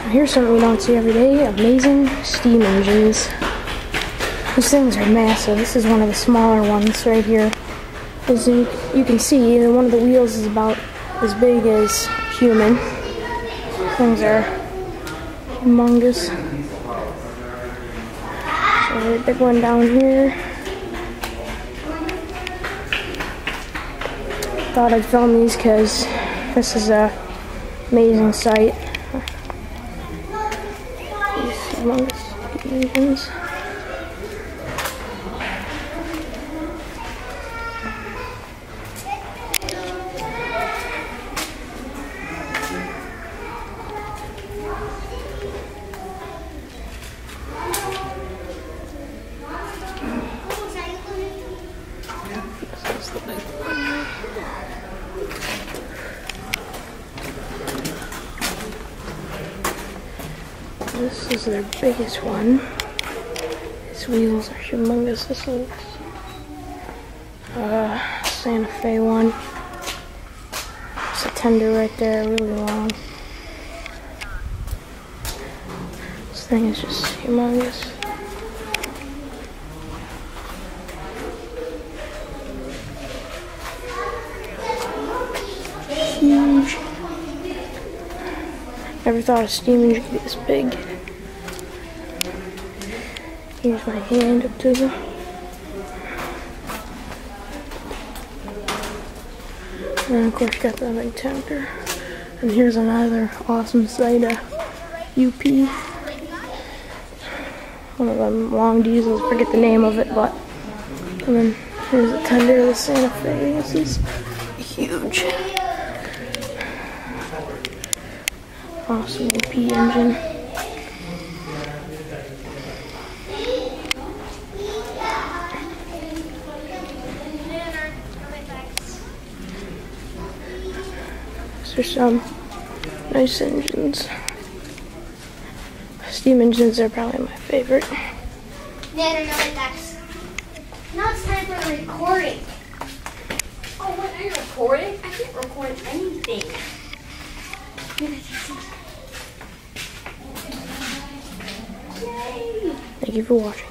Here's something we don't see every day, amazing steam engines. These things are massive. This is one of the smaller ones right here. As you can see, one of the wheels is about as big as human. These things are humongous. So a big one down here. Thought I'd film these because this is a amazing sight. These humongous engines. This is the big one. This is their biggest one. These wheels are humongous. This is Santa Fe one. It's a tender right there, really long. This thing is just humongous. Huge. Never thought a steam engine could be this big. Here's my hand up to them. And then of course got that big tender. And here's another awesome sight, UP. One of them long diesels, forget the name of it, but. And then here's a tender of the Santa Fe. This is huge. Awesome UP engine. These are some nice engines. Steam engines are probably my favorite. Now it's time for recording. Oh, what are you recording? I can't record anything. Thank you for watching.